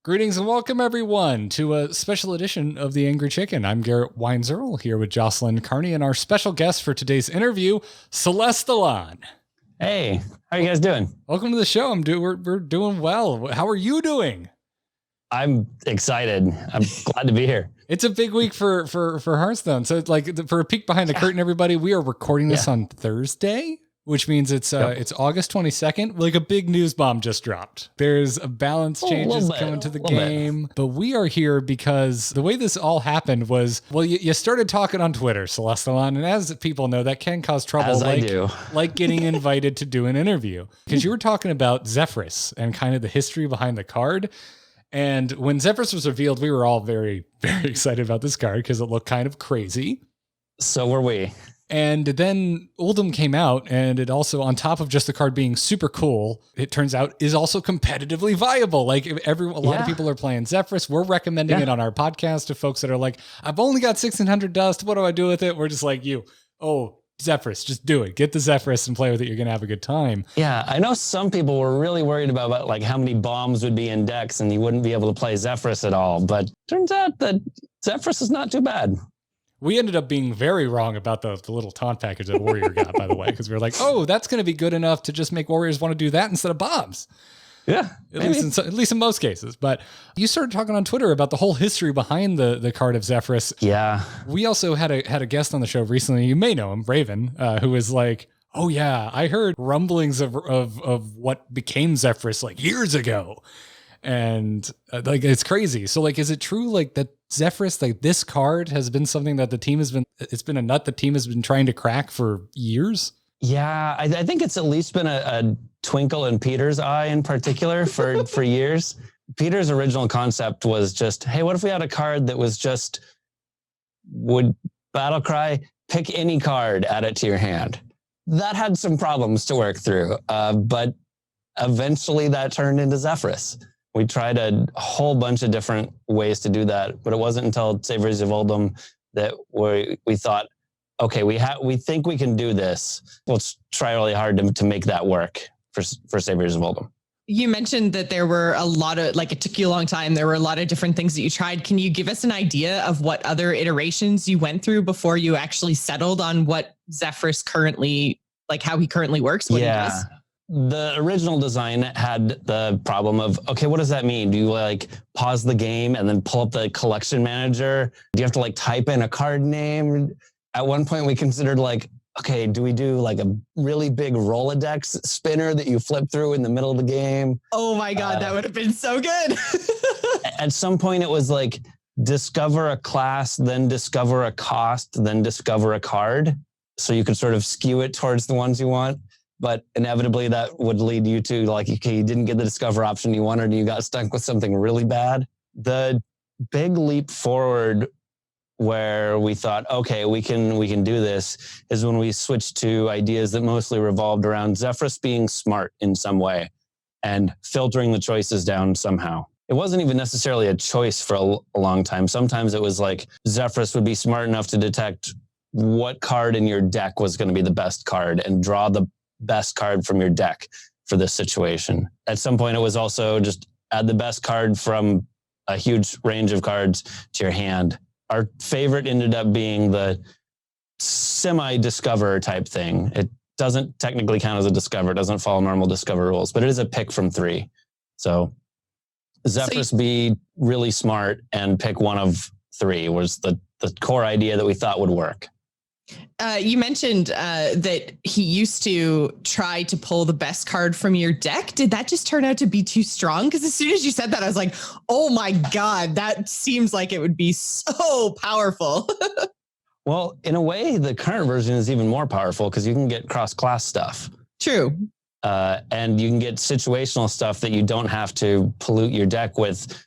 Greetings and welcome everyone to a special edition of The Angry Chicken. I'm Garrett Weinzierl here with Jocelyn Carney and our special guest for today's interview, Celestalon. Hey, how are you guys doing? Welcome to the show. We're doing well. How are you doing? I'm excited. I'm glad to be here. It's a big week for Hearthstone. So like for a peek behind the curtain, everybody, we are recording this on Thursday, which means it's August 22nd. Like a big news bomb just dropped. There's a balance changes coming to the game, but we are here because the way this all happened was, well, you started talking on Twitter, Celestalon, and as people know, that can cause trouble. Like getting invited to do an interview because you were talking about Zephrys and kind of the history behind the card. And when Zephrys was revealed, we were all very, very excited about this card because it looked kind of crazy. So were we. And then Uldum came out, and it also, on top of just the card being super cool, it turns out is also competitively viable. Like a lot of people are playing Zephrys. We're recommending it on our podcast to folks that are like, I've only got 1,600 dust. What do I do with it? We're just like, Zephrys, just do it. Get the Zephrys and play with it. You're going to have a good time. Yeah, I know some people were really worried about like how many bombs would be in decks and you wouldn't be able to play Zephrys at all. But turns out that Zephrys is not too bad. We ended up being very wrong about the little taunt package that Warrior got, by the way, because we were like, that's going to be good enough to just make Warriors want to do that instead of bombs. Yeah, at least in most cases. But you started talking on Twitter about the whole history behind the card of Zephrys. Yeah. We also had a guest on the show recently. You may know him, Raven, who was like, oh yeah, I heard rumblings of what became Zephrys like years ago. And like, it's crazy. So like, is it true like that Zephrys, like this card has been something that it's been a nut the team has been trying to crack for years? Yeah, I think it's at least been a twinkle in Peter's eye in particular for years. Peter's original concept was just, hey, what if we had a card that was just, would battle cry, pick any card, add it to your hand. That had some problems to work through, but eventually that turned into Zephrys. We tried a whole bunch of different ways to do that, but it wasn't until Zephrys of Uldum that we thought, okay, we think we can do this. Let's try really hard to make that work for Zephrys of Uldum. You mentioned that there were a lot of, like, it took you a long time. There were a lot of different things that you tried. Can you give us an idea of what other iterations you went through before you actually settled on what Zephrys currently, like how he currently works? What he does? The original design had the problem of, okay, what does that mean? Do you like pause the game and then pull up the collection manager? Do you have to like type in a card name? At one point we considered like, okay, do we do like a really big Rolodex spinner that you flip through in the middle of the game? Oh my God, that would have been so good. At some point it was like discover a class, then discover a cost, then discover a card. So you could sort of skew it towards the ones you want. But inevitably that would lead you to like, okay, you didn't get the discover option you wanted and you got stuck with something really bad. The big leap forward where we thought, okay, we can do this is when we switched to ideas that mostly revolved around Zephrys being smart in some way and filtering the choices down somehow. It wasn't even necessarily a choice for a long time. Sometimes it was like Zephrys would be smart enough to detect what card in your deck was going to be the best card and draw the best card from your deck for this situation. At some point, it was also just add the best card from a huge range of cards to your hand. Our favorite ended up being the semi-discover type thing. It doesn't technically count as a discover. It doesn't follow normal discover rules, but it is a pick from 3. So Zephrys be really smart and pick one of 3 was the core idea that we thought would work. You mentioned that he used to try to pull the best card from your deck. Did that just turn out to be too strong? Because as soon as you said that, I was like, oh my God, that seems like it would be so powerful. Well, in a way, the current version is even more powerful because you can get cross-class stuff. True. And you can get situational stuff that you don't have to pollute your deck with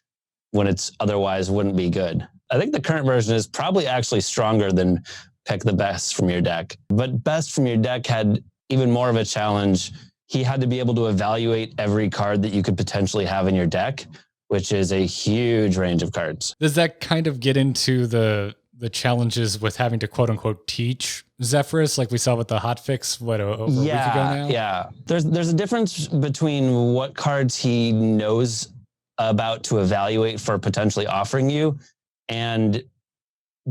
when it's otherwise wouldn't be good. I think the current version is probably actually stronger than pick the best from your deck. But best from your deck had even more of a challenge. He had to be able to evaluate every card that you could potentially have in your deck, which is a huge range of cards. Does that kind of get into the challenges with having to quote unquote teach Zephrys like we saw with the hotfix over a week ago now? Yeah. There's a difference between what cards he knows about to evaluate for potentially offering you, and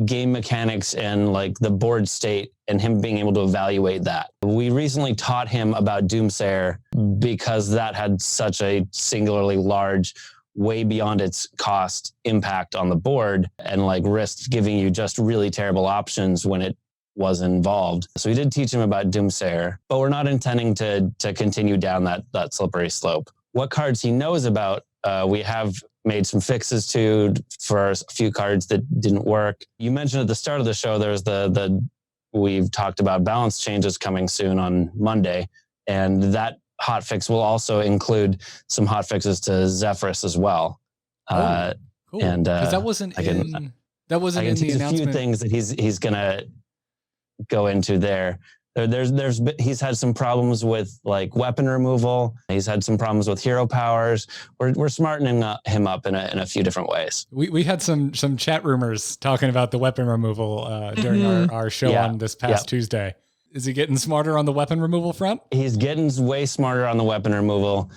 game mechanics and like the board state and him being able to evaluate that. We recently taught him about Doomsayer because that had such a singularly large, way beyond its cost impact on the board, and like risked giving you just really terrible options when it was involved. So we did teach him about Doomsayer, but we're not intending to continue down that slippery slope. What cards he knows about, we have made some fixes to for a few cards that didn't work. You mentioned at the start of the show, there's we've talked about balance changes coming soon on Monday, and that hotfix will also include some hotfixes to Zephrys as well. Cool. And that wasn't in the announcement. A few things that he's gonna go into there. He's had some problems with like weapon removal. He's had some problems with hero powers. We're smartening him up in a few different ways. We had some chat rumors talking about the weapon removal during our show on this past Tuesday. Is he getting smarter on the weapon removal front? He's getting way smarter on the weapon removal.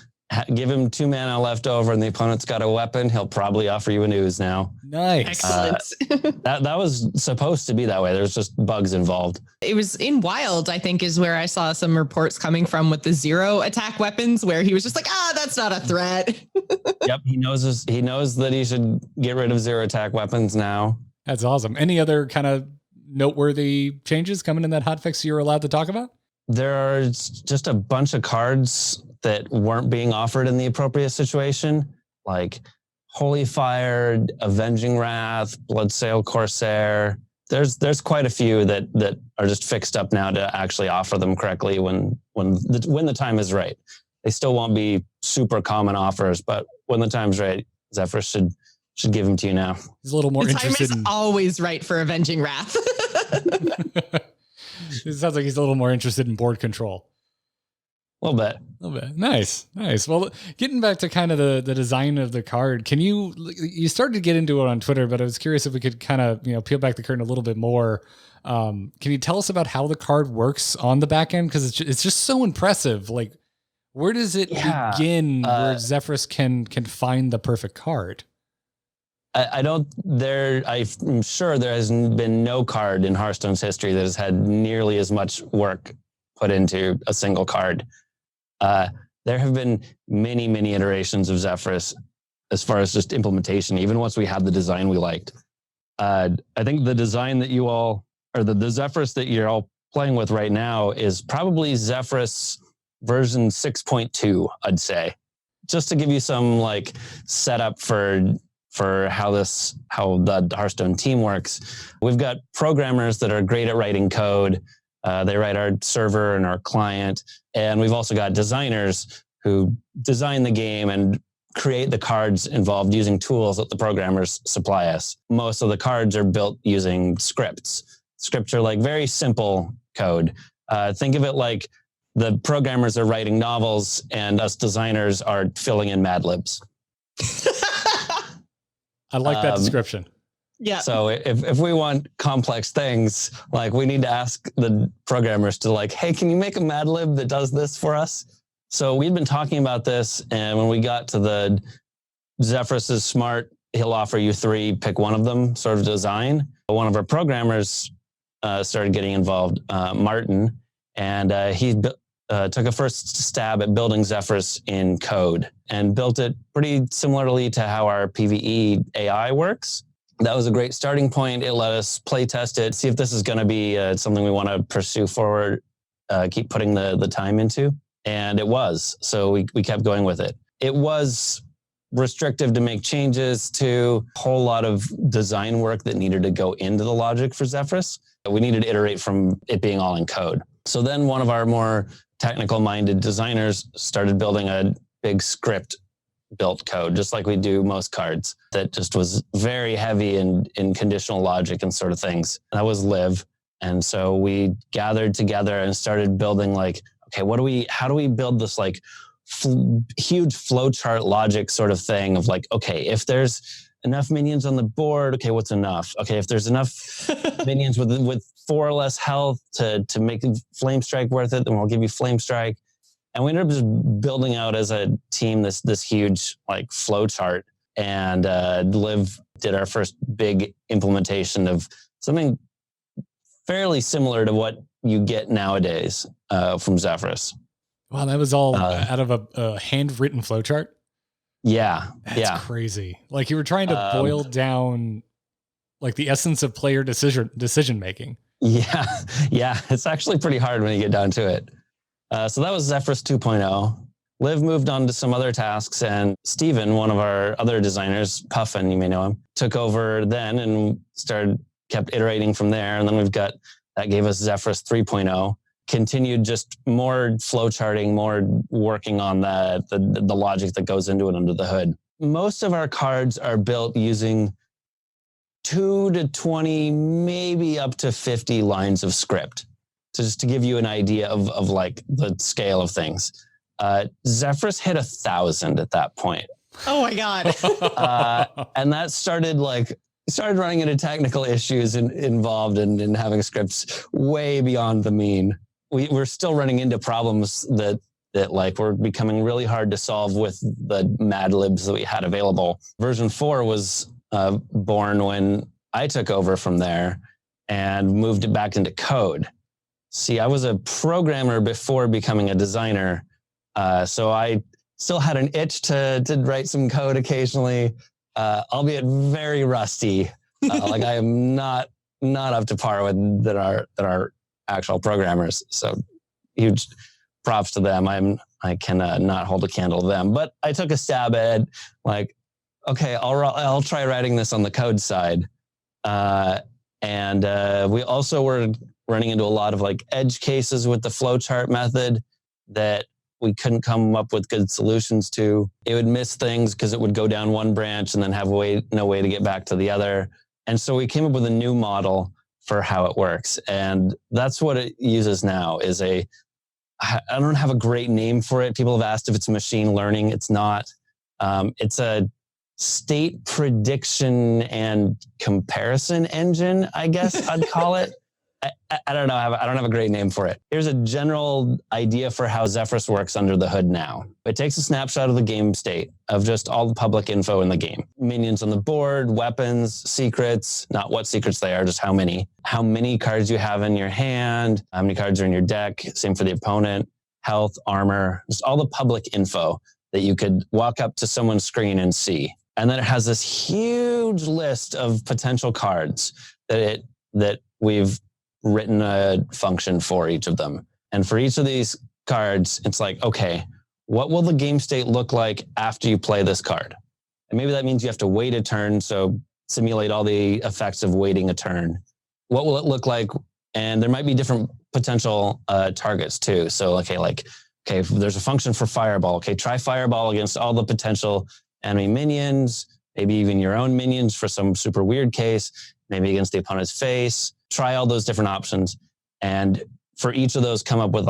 Give him 2 mana left over and the opponent's got a weapon, he'll probably offer you an ooze now. Nice. Excellent. That was supposed to be that way. There's just bugs involved. It was in Wild, I think, is where I saw some reports coming from with the 0 attack weapons, where he was just like, that's not a threat. Yep, he knows that he should get rid of 0 attack weapons now. That's awesome. Any other kind of noteworthy changes coming in that hotfix you're allowed to talk about? There are just a bunch of cards that weren't being offered in the appropriate situation, like Holy Fire, Avenging Wrath, Bloodsail Corsair. There's quite a few that are just fixed up now to actually offer them correctly when the time is right. They still won't be super common offers, but when the time's right, Zephrys should give them to you now. He's a little more interested. The time is always right for Avenging Wrath. It sounds like he's a little more interested in board control. A little bit. Nice. Well, getting back to kind of the design of the card, you started to get into it on Twitter, but I was curious if we could kind of, peel back the curtain a little bit more. Can you tell us about how the card works on the back end? Because it's just so impressive. Like, where does it begin where Zephrys can find the perfect card? I'm sure there has been no card in Hearthstone's history that has had nearly as much work put into a single card. There have been many, many iterations of Zephrys as far as just implementation, even once we had the design we liked. I think the design that you all, or the Zephrys that you're all playing with right now is probably Zephrys version 6.2, I'd say. Just to give you some like setup for how the Hearthstone team works. We've got programmers that are great at writing code. They write our server and our client. And we've also got designers who design the game and create the cards involved using tools that the programmers supply us. Most of the cards are built using scripts. Scripts are like very simple code. Think of it like the programmers are writing novels and us designers are filling in Mad Libs. I like that description. Yeah. So if we want complex things, like we need to ask the programmers to like, hey, can you make a Mad Lib that does this for us? So we'd been talking about this, and when we got to the Zephrys is smart, he'll offer you 3, pick one of them sort of design. One of our programmers started getting involved, Martin, and he took a first stab at building Zephrys in code and built it pretty similarly to how our PvE AI works. That was a great starting point. It let us play test it, see if this is going to be something we want to pursue forward, keep putting the time into. And it was. So we kept going with it. It was restrictive to make changes to a whole lot of design work that needed to go into the logic for Zephrys. We needed to iterate from it being all in code. So then one of our more technical-minded designers started building a big script built code, just like we do most cards, that just was very heavy in conditional logic and sort of things. And that was Liv. And so we gathered together and started building like, okay, how do we build this like huge flowchart logic sort of thing of like, okay, if there's enough minions on the board, okay, what's enough? Okay, if there's enough minions with 4 or less health to make Flame Strike worth it, then we'll give you Flame Strike. And we ended up just building out as a team this huge like flow chart. And Liv did our first big implementation of something fairly similar to what you get nowadays from Zephrys. Wow, that was all out of a handwritten flowchart? Yeah. That's crazy. Like you were trying to boil down like the essence of player decision making. Yeah. It's actually pretty hard when you get down to it. So that was Zephrys 2.0. Liv moved on to some other tasks, and Steven, one of our other designers, Puffin, you may know him, took over then and kept iterating from there. And then that gave us Zephrys 3.0, continued just more flow charting, more working on the logic that goes into it under the hood. Most of our cards are built using 2 to 20, maybe up to 50 lines of script. So just to give you an idea of like the scale of things. Zephrys hit 1,000 at that point. Oh my God. And that started running into technical issues involved in having scripts way beyond the mean. We're still running into problems that like were becoming really hard to solve with the Mad Libs that we had available. Version 4 was born when I took over from there and moved it back into code. See, I was a programmer before becoming a designer. So I still had an itch to write some code occasionally, albeit very rusty. Like I am not up to par with that are actual programmers. So huge props to them. I can not hold a candle to them. But I took a stab at like, okay, I'll try writing this on the code side. And we also were running into a lot of like edge cases with the flowchart method that we couldn't come up with good solutions to. It would miss things because it would go down one branch and then have no way to get back to the other. And so we came up with a new model for how it works. And that's what it uses now I don't have a great name for it. People have asked if it's machine learning. It's not. It's a state prediction and comparison engine, I guess I'd call it. I don't know. I don't have a great name for it. Here's a general idea for how Zephrys works under the hood now. It takes a snapshot of the game state of just all the public info in the game. Minions on the board, weapons, secrets, not what secrets they are, just how many cards you have in your hand, how many cards are in your deck, same for the opponent, health, armor, just all the public info that you could walk up to someone's screen and see. And then it has this huge list of potential cards that we've written a function for each of them. And for each of these cards, it's like, okay, what will the game state look like after you play this card? And maybe that means you have to wait a turn. So simulate all the effects of waiting a turn. What will it look like? And there might be different potential targets too. So, okay, if there's a function for fireball, okay, try fireball against all the potential enemy minions, maybe even your own minions for some super weird case, maybe against the opponent's face. Try all those different options. And for each of those, come up with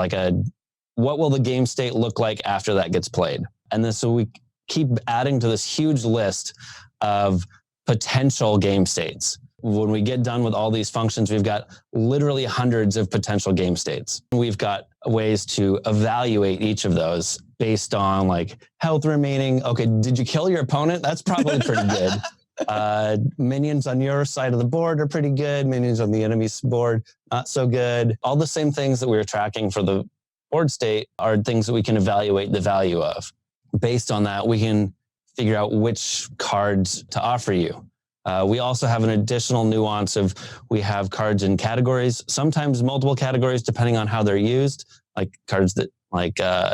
what will the game state look like after that gets played? And then so we keep adding to this huge list of potential game states. When we get done with all these functions, we've got literally hundreds of potential game states. We've got ways to evaluate each of those based on like health remaining. Okay, did you kill your opponent? That's probably pretty good. Minions on your side of the board are pretty good. Minions on the enemy's board, not so good. All the same things that we were tracking for the board state are things that we can evaluate the value of. Based on that, we can figure out which cards to offer you. We also have an additional nuance of we have cards in categories, sometimes multiple categories, depending on how they're used. Like cards that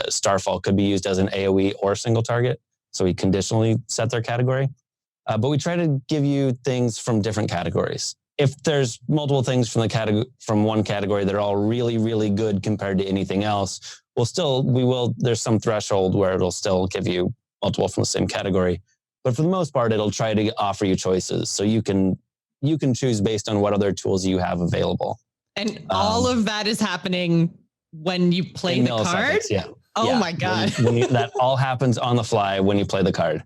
Starfall could be used as an AoE or single target. So we conditionally set their category. But we try to give you things from different categories. If there's multiple things from one category that are all really, really good compared to anything else, there's some threshold where it'll still give you multiple from the same category. But for the most part, it'll try to offer you choices. So you can choose based on what other tools you have available. And all of that is happening when you play the card? Yeah. Oh my God. That all happens on the fly when you play the card.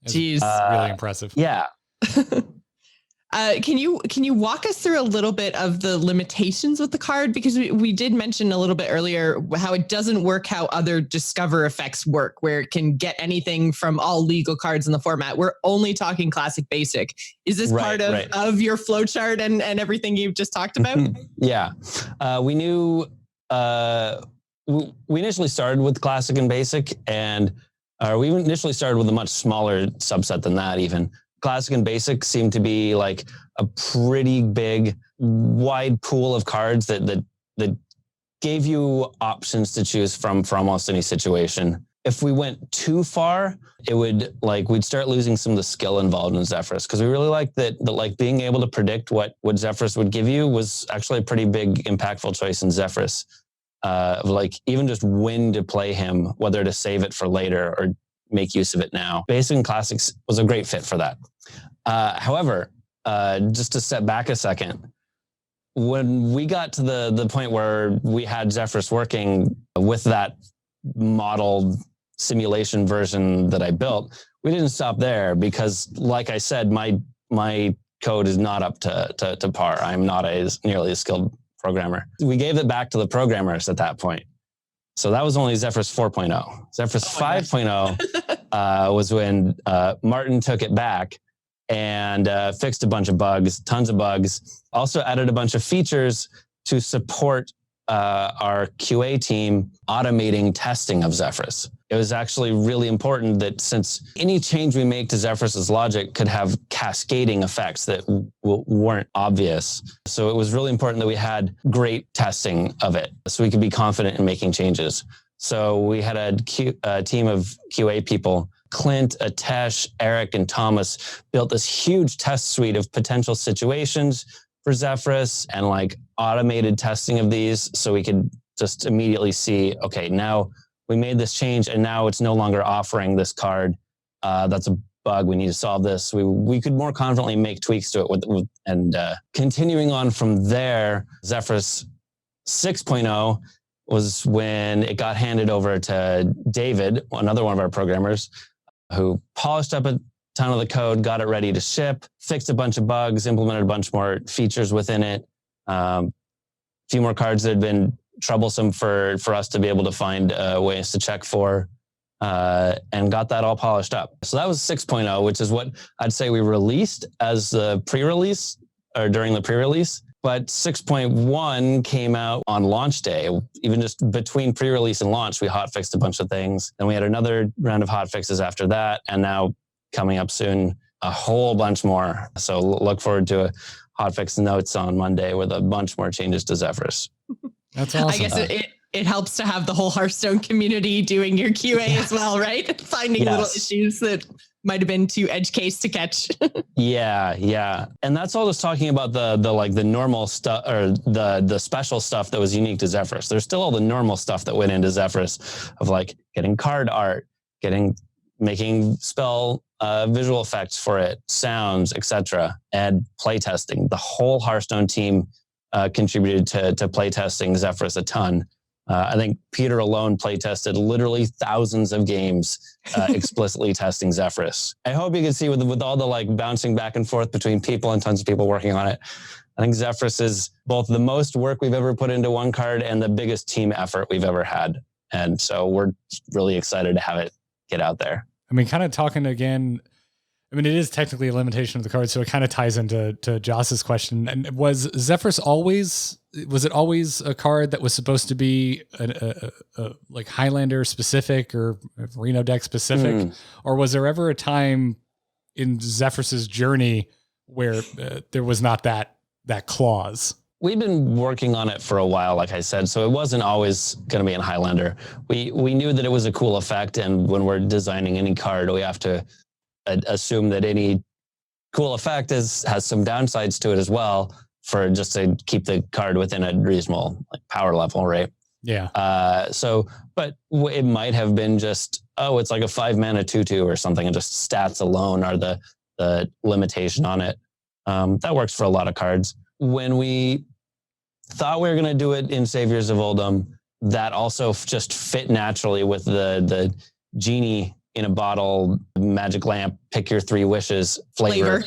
Jeez. Really impressive. Yeah. Can you walk us through a little bit of the limitations with the card? Because we did mention a little bit earlier how it doesn't work how other Discover effects work, where it can get anything from all legal cards in the format. We're only talking Classic Basic. Is this part of your flowchart and everything you've just talked about? Yeah. We knew we initially started with Classic and Basic, and we initially started with a much smaller subset than that even. Classic and Basic seem to be like a pretty big, wide pool of cards that gave you options to choose from for almost any situation. If we went too far, it would we'd start losing some of the skill involved in Zephrys, because we really liked that being able to predict what Zephrys would give you was actually a pretty big, impactful choice in Zephrys. Even just when to play him, whether to save it for later or make use of it now. Basic and Classics was a great fit for that. However, just to step back a second, when we got to the point where we had Zephrys working with that model simulation version that I built, we didn't stop there because, like I said, my code is not up to par. I'm not nearly as skilled programmer. We gave it back to the programmers at that point. So that was only Zephrys 4.0. Zephrys 5.0 was when Martin took it back and fixed a bunch of bugs, tons of bugs. Also added a bunch of features to support our QA team automating testing of Zephrys. It was actually really important that since any change we make to Zephrys's logic could have cascading effects that weren't obvious. So it was really important that we had great testing of it so we could be confident in making changes. So we had a team of QA people. Clint, Atesh, Eric, and Thomas built this huge test suite of potential situations for Zephrys and automated testing of these so we could just immediately see, okay, now we made this change and now it's no longer offering this card. That's a bug. We need to solve this. We could more confidently make tweaks to it. And continuing on from there, Zephrys 6.0 was when it got handed over to David, another one of our programmers, who polished up a ton of the code, got it ready to ship, fixed a bunch of bugs, implemented a bunch more features within it. A few more cards that had been troublesome for us to be able to find ways to check for, and got that all polished up. So that was 6.0, which is what I'd say we released as the pre-release or during the pre-release. But 6.1 came out on launch day. Even just between pre-release and launch, we hotfixed a bunch of things. Then we had another round of hotfixes after that. And now coming up soon, a whole bunch more. So look forward to a hotfix notes on Monday with a bunch more changes to Zephrys. That's awesome. I guess it helps to have the whole Hearthstone community doing your QA as well, right? Finding little issues that might have been too edge case to catch. Yeah. And that's all just talking about the normal stuff or the special stuff that was unique to Zephrys. There's still all the normal stuff that went into Zephrys of getting card art, making spell visual effects for it, sounds, etc., and playtesting. The whole Hearthstone team contributed to playtesting Zephrys a ton. I think Peter alone playtested literally thousands of games explicitly testing Zephrys. I hope you can see with all the bouncing back and forth between people and tons of people working on it. I think Zephrys is both the most work we've ever put into one card and the biggest team effort we've ever had. And so we're really excited to have it get out there. I mean, kind of talking again, it is technically a limitation of the card, so it kind of ties into Joss's question. And was Zephrys always a card that was supposed to be a Highlander specific or Reno deck specific, or was there ever a time in Zephrys's journey where there was not that clause? We've been working on it for a while, like I said, so it wasn't always going to be in Highlander. We knew that it was a cool effect, and when we're designing any card, we have to assume that any cool effect has some downsides to it as well, for just to keep the card within a reasonable power level, right? Yeah. But it might have been just, it's like a 5-mana 2/2 or something, and just stats alone are the limitation on it. That works for a lot of cards. When we thought we were going to do it in Saviors of Oldham, that also just fit naturally with the genie in a bottle, magic lamp, pick your 3 wishes flavor.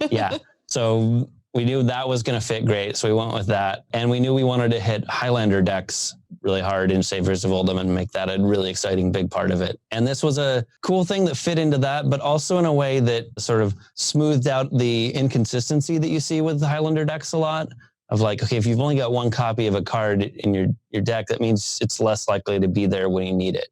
Yeah. So we knew that was going to fit great. So we went with that. And we knew we wanted to hit Highlander decks really hard in Saviors of Oldham and make that a really exciting big part of it. And this was a cool thing that fit into that, but also in a way that sort of smoothed out the inconsistency that you see with the Highlander decks a lot. Of like, okay, if you've only got one copy of a card in your deck, that means it's less likely to be there when you need it.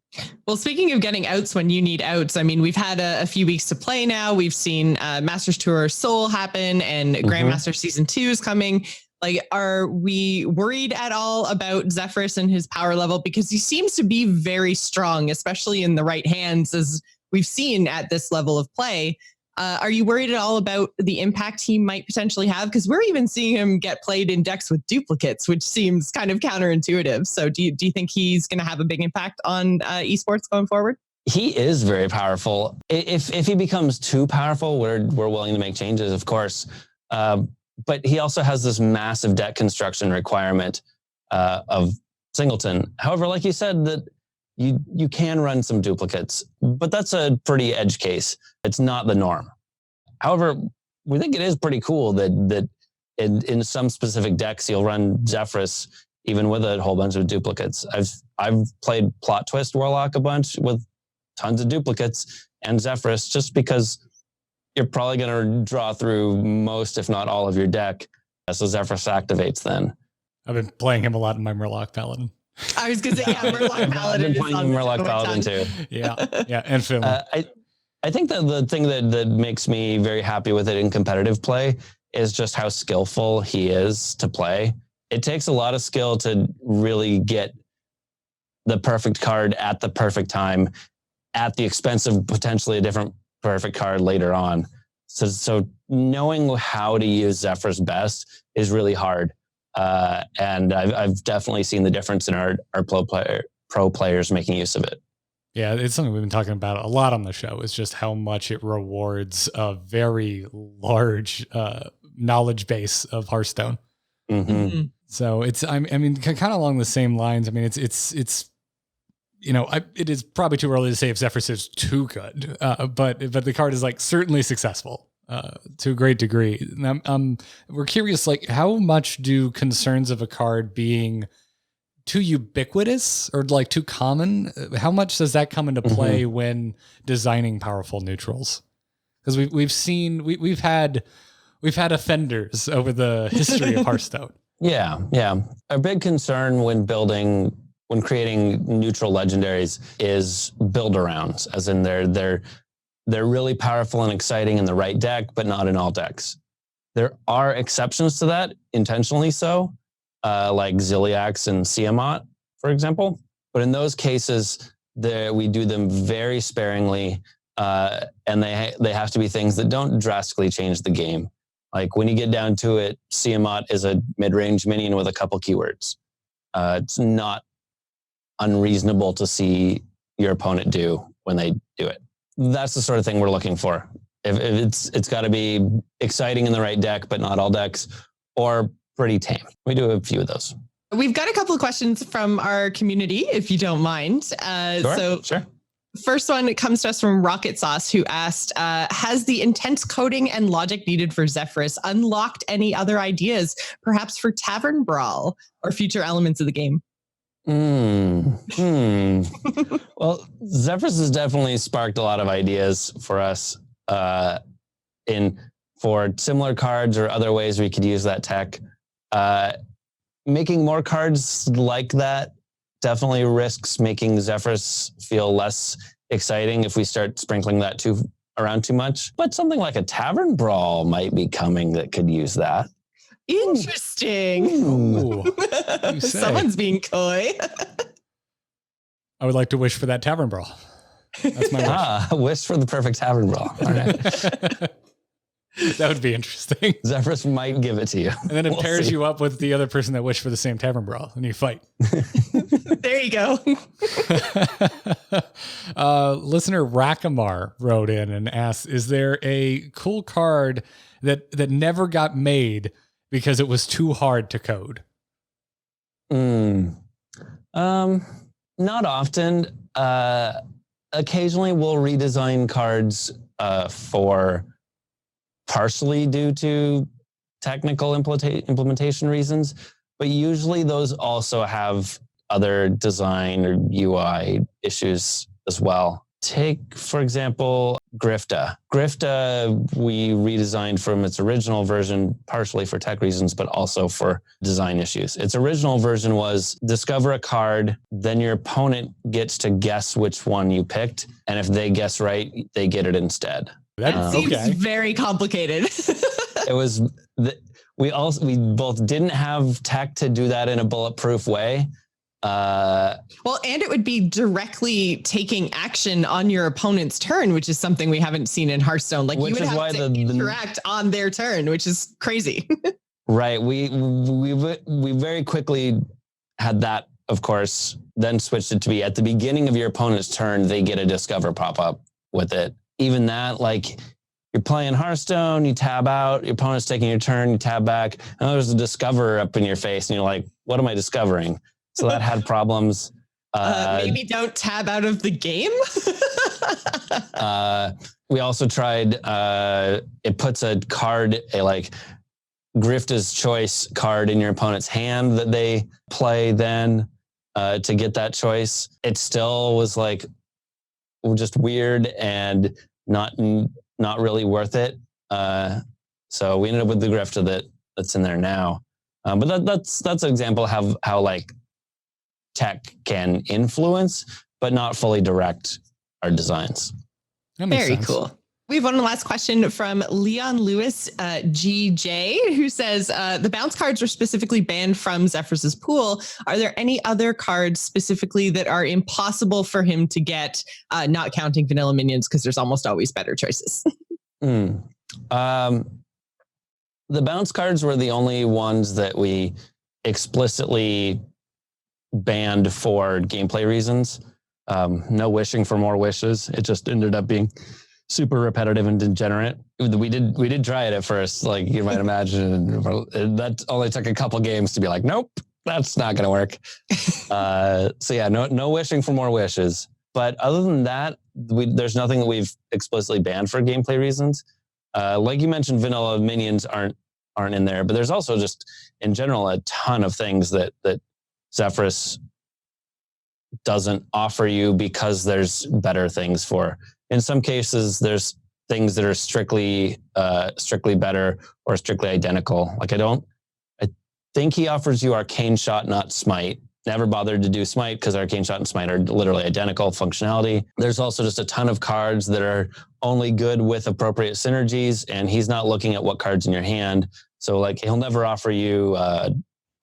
Well, speaking of getting outs when you need outs, I mean, we've had a few weeks to play now. We've seen Masters Tour Seoul happen and Grandmaster Season 2 is coming. Like, are we worried at all about Zephrys and his power level? Because he seems to be very strong, especially in the right hands, as we've seen at this level of play. Are you worried at all about the impact he might potentially have? Because we're even seeing him get played in decks with duplicates, which seems kind of counterintuitive. So do you think he's going to have a big impact on esports going forward? He is very powerful. If he becomes too powerful, we're willing to make changes, of course. But he also has this massive deck construction requirement of Singleton. However, like you said, that you can run some duplicates, but that's a pretty edge case. It's not the norm. However, we think it is pretty cool that in some specific decks you'll run Zephrys even with a whole bunch of duplicates. I've played Plot Twist Warlock a bunch with tons of duplicates and Zephrys just because you're probably going to draw through most, if not all, of your deck. So Zephrys activates then. I've been playing him a lot in my Murloc Paladin. I was going to say, yeah, Murloc Paladin. I've been playing Murloc Paladin too. Yeah, and Film. I think that the thing that makes me very happy with it in competitive play is just how skillful he is to play. It takes a lot of skill to really get the perfect card at the perfect time at the expense of potentially a different perfect card later on. So knowing how to use Zephrys best is really hard. And I've definitely seen the difference in our pro players making use of it. Yeah, it's something we've been talking about a lot on the show, is just how much it rewards a very large knowledge base of Hearthstone. Mm-hmm. So it's, I mean, kind of along the same lines. I mean, it's you know, it is probably too early to say if Zephrys is too good, but the card is like certainly successful to a great degree. We're curious, like, how much do concerns of a card being too ubiquitous or like too common, how much does that come into play when designing powerful neutrals? Because we've had offenders over the history of Hearthstone. Yeah. A big concern when creating neutral legendaries is build arounds, as in they're really powerful and exciting in the right deck, but not in all decks. There are exceptions to that, intentionally so, like Ziliax and Siamat, for example. But in those cases, we do them very sparingly, and they have to be things that don't drastically change the game. Like when you get down to it, Siamat is a mid-range minion with a couple keywords. It's not unreasonable to see your opponent do when they do it. That's the sort of thing we're looking for. If it's got to be exciting in the right deck, but not all decks, or pretty tame. We do a few of those. We've got a couple of questions from our community, if you don't mind. Sure. First one comes to us from Rocket Sauce, who asked, has the intense coding and logic needed for Zephrys unlocked any other ideas, perhaps for Tavern Brawl or future elements of the game? Well, Zephrys has definitely sparked a lot of ideas for us for similar cards or other ways we could use that tech. Making more cards like that definitely risks making Zephrys feel less exciting if we start sprinkling that around too much. But something like a Tavern Brawl might be coming that could use that. Interesting. Someone's being coy. I would like to wish for that Tavern Brawl. That's my wish. Wish for the perfect Tavern Brawl. All right. That would be interesting. Zephrys might give it to you. And then it pairs you up with the other person that wished for the same Tavern Brawl, and you fight. There you go. Listener Rakamar wrote in and asked, is there a cool card that never got made because it was too hard to code? Not often. Occasionally we'll redesign cards for partially due to technical implementation reasons, but usually those also have other design or UI issues as well. Take, for example, Grifta. Grifta, we redesigned from its original version, partially for tech reasons, but also for design issues. Its original version was discover a card, then your opponent gets to guess which one you picked. And if they guess right, they get it instead. That seems very complicated. It was, we both didn't have tech to do that in a bulletproof way. Well, and it would be directly taking action on your opponent's turn, which is something we haven't seen in Hearthstone. Like you would have to interact on their turn, which is crazy. Right. We very quickly had that, of course, then switched it to be at the beginning of your opponent's turn, they get a discover pop up with it. Even that, like you're playing Hearthstone, you tab out, your opponent's taking your turn, you tab back, and there's a discover up in your face, and you're like, what am I discovering? So that had problems. Maybe don't tab out of the game. We also tried, it puts a card, like Grifta's Choice card in your opponent's hand that they play then to get that choice. It still was like just weird and not really worth it. So we ended up with the Grifta that's in there now. But that's an example of how like tech can influence, but not fully direct our designs. Very cool. We have one last question from Leon Lewis, GJ, who says, the bounce cards are specifically banned from Zephrys' pool. Are there any other cards specifically that are impossible for him to get, not counting vanilla minions, because there's almost always better choices? The bounce cards were the only ones that we explicitly banned for gameplay reasons. No wishing for more wishes. It just ended up being super repetitive and degenerate. We did try it at first, like you might imagine. That only took a couple games to be like, nope, that's not going to work. So yeah, no wishing for more wishes. But other than that, there's nothing that we've explicitly banned for gameplay reasons. Like you mentioned, vanilla minions aren't in there, but there's also just in general a ton of things that Zephrys doesn't offer you because there's better things for. In some cases, there's things that are strictly better or strictly identical. Like I think he offers you Arcane Shot, not Smite. Never bothered to do Smite because Arcane Shot and Smite are literally identical functionality. There's also just a ton of cards that are only good with appropriate synergies, and he's not looking at what cards in your hand. So like he'll never offer you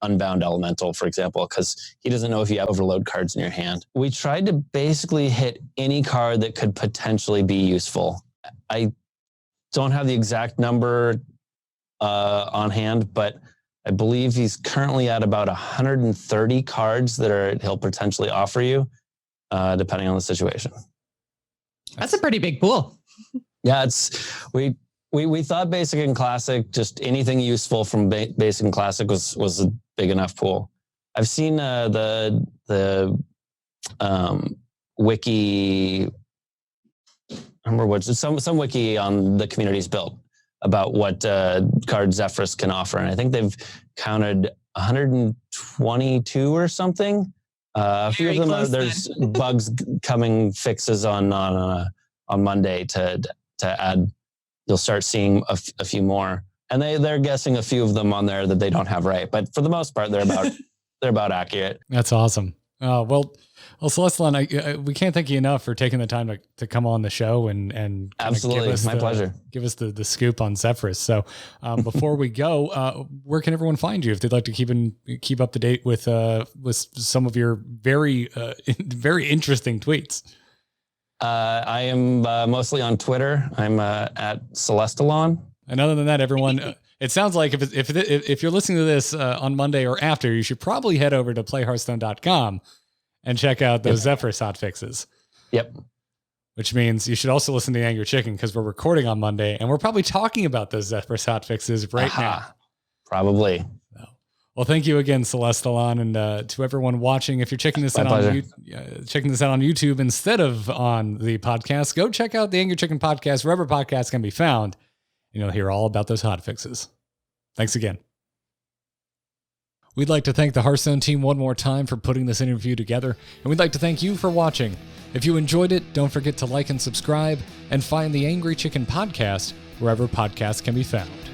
Unbound Elemental, for example, because he doesn't know if you have overload cards in your hand. We tried to basically hit any card that could potentially be useful. I don't have the exact number on hand, but I believe he's currently at about 130 cards that he'll potentially offer you, depending on the situation. That's a pretty big pool. Yeah, we thought Basic and Classic, just anything useful from Basic and Classic was a big enough pool. I've seen the wiki. I remember what some wiki on the community's built about what cards Zephrys can offer, and I think they've counted 122 or something. A few of them there's bugs coming fixes on Monday to add. You'll start seeing a few more, and they're guessing a few of them on there that they don't have right, but for the most part, they're about accurate. That's awesome. Well, Celestalon, we can't thank you enough for taking the time to come on the show and absolutely my pleasure. Give us the scoop on Zephrys. So before we go, where can everyone find you if they'd like to keep up to date with some of your very very interesting tweets? I am mostly on Twitter. I'm at Celestalon. And other than that, everyone, it sounds like if you're listening to this on Monday or after, you should probably head over to playhearthstone.com and check out those Zephrys hotfixes. Yep. Which means you should also listen to Angry Chicken because we're recording on Monday and we're probably talking about those Zephrys hotfixes right now. Probably. Well, thank you again, Celestalon, and to everyone watching. If you're checking this out on YouTube instead of on the podcast, go check out the Angry Chicken podcast wherever podcasts can be found. and you'll hear all about those hotfixes. Thanks again. We'd like to thank the Hearthstone team one more time for putting this interview together, and we'd like to thank you for watching. If you enjoyed it, don't forget to like and subscribe, and find the Angry Chicken Podcast wherever podcasts can be found.